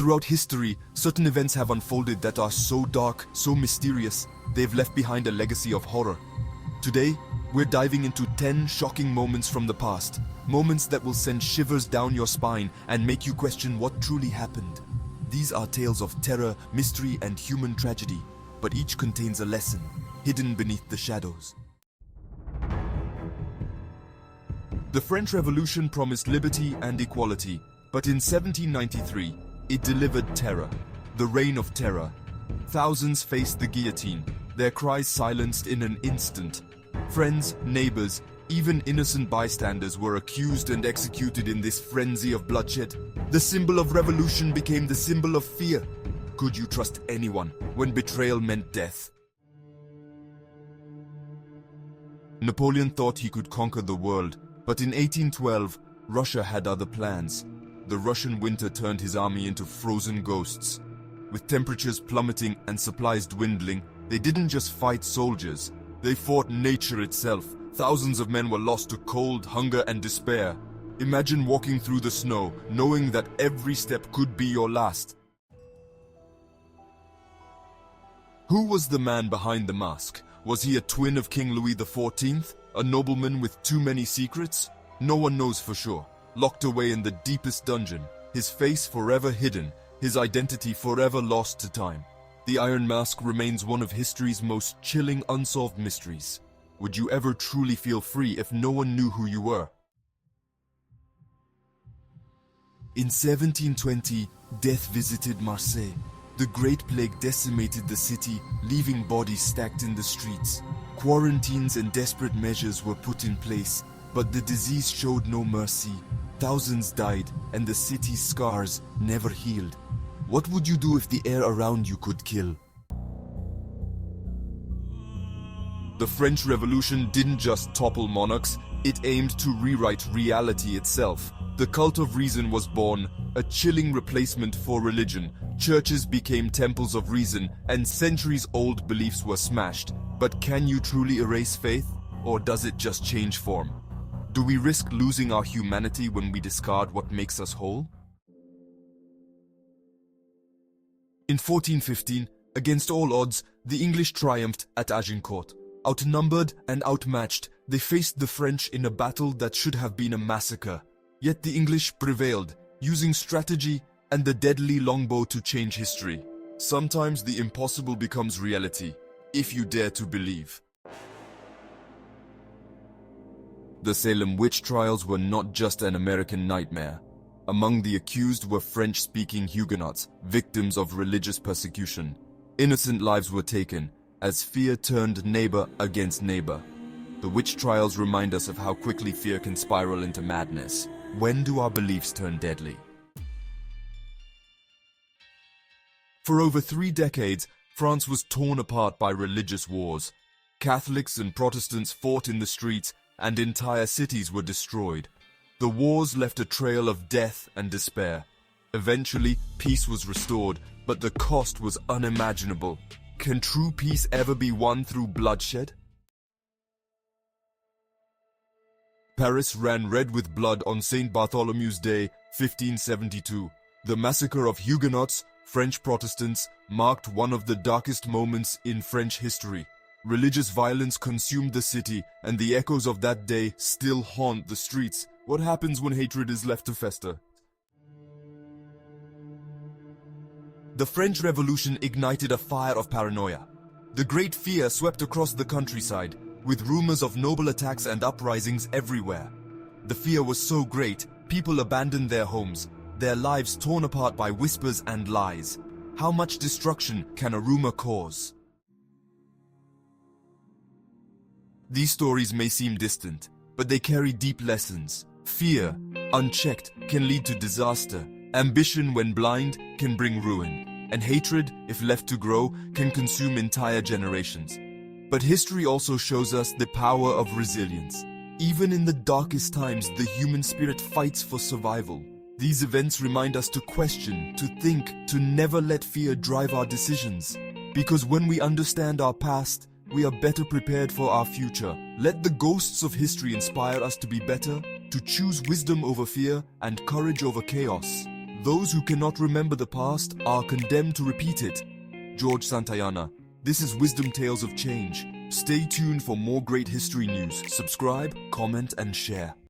Throughout history, certain events have unfolded that are so dark, so mysterious, they've left behind a legacy of horror. Today, we're diving into 10 shocking moments from the past. Moments that will send shivers down your spine and make you question what truly happened. These are tales of terror, mystery, and human tragedy, but each contains a lesson, hidden beneath the shadows. The French Revolution promised liberty and equality, but in 1793, it delivered terror. The Reign of Terror. Thousands faced the guillotine, their cries silenced in an instant. Friends, neighbors, even innocent bystanders were accused and executed in this frenzy of bloodshed. The symbol of revolution became the symbol of fear. Could you trust anyone when betrayal meant death? Napoleon thought he could conquer the world, but in 1812, Russia had other plans. The Russian winter turned his army into frozen ghosts. With temperatures plummeting and supplies dwindling, they didn't just fight soldiers, they fought nature itself. Thousands of men were lost to cold, hunger, and despair. Imagine walking through the snow, knowing that every step could be your last. Who was the man behind the mask? Was he a twin of King Louis XIV? A nobleman with too many secrets? No one knows for sure. Locked away in the deepest dungeon, his face forever hidden, his identity forever lost to time. The Iron Mask remains one of history's most chilling unsolved mysteries. Would you ever truly feel free if no one knew who you were? In 1720, death visited Marseille. The Great Plague decimated the city, leaving bodies stacked in the streets. Quarantines and desperate measures were put in place, but the disease showed no mercy. Thousands died, and the city's scars never healed. What would you do if the air around you could kill? The French Revolution didn't just topple monarchs, it aimed to rewrite reality itself. The cult of reason was born, a chilling replacement for religion. Churches became temples of reason, and centuries-old beliefs were smashed. But can you truly erase faith, or does it just change form? Do we risk losing our humanity when we discard what makes us whole? In 1415, against all odds, the English triumphed at Agincourt. Outnumbered and outmatched, they faced the French in a battle that should have been a massacre. Yet the English prevailed, using strategy and the deadly longbow to change history. Sometimes the impossible becomes reality, if you dare to believe. The Salem witch trials were not just an American nightmare. Among the accused were French-speaking Huguenots, victims of religious persecution. Innocent lives were taken, as fear turned neighbor against neighbor. The witch trials remind us of how quickly fear can spiral into madness. When do our beliefs turn deadly? For over 3 decades, France was torn apart by religious wars. Catholics and Protestants fought in the streets, and entire cities were destroyed. The wars left a trail of death and despair. Eventually, peace was restored, but the cost was unimaginable. Can true peace ever be won through bloodshed? Paris ran red with blood on St. Bartholomew's Day, 1572. The massacre of Huguenots, French Protestants, marked one of the darkest moments in French history. Religious violence consumed the city, and the echoes of that day still haunt the streets. What happens when hatred is left to fester? The French Revolution ignited a fire of paranoia. The Great Fear swept across the countryside, with rumors of noble attacks and uprisings everywhere. The fear was so great, people abandoned their homes, their lives torn apart by whispers and lies. How much destruction can a rumor cause? These stories may seem distant, but they carry deep lessons. Fear, unchecked, can lead to disaster. Ambition, when blind, can bring ruin. And hatred, if left to grow, can consume entire generations. But history also shows us the power of resilience. Even in the darkest times, the human spirit fights for survival. These events remind us to question, to think, to never let fear drive our decisions. Because when we understand our past, we are better prepared for our future. Let the ghosts of history inspire us to be better, to choose wisdom over fear and courage over chaos. Those who cannot remember the past are condemned to repeat it. George Santayana. This is Wisdom Tales of Change. Stay tuned for more great history news. Subscribe, comment, and share.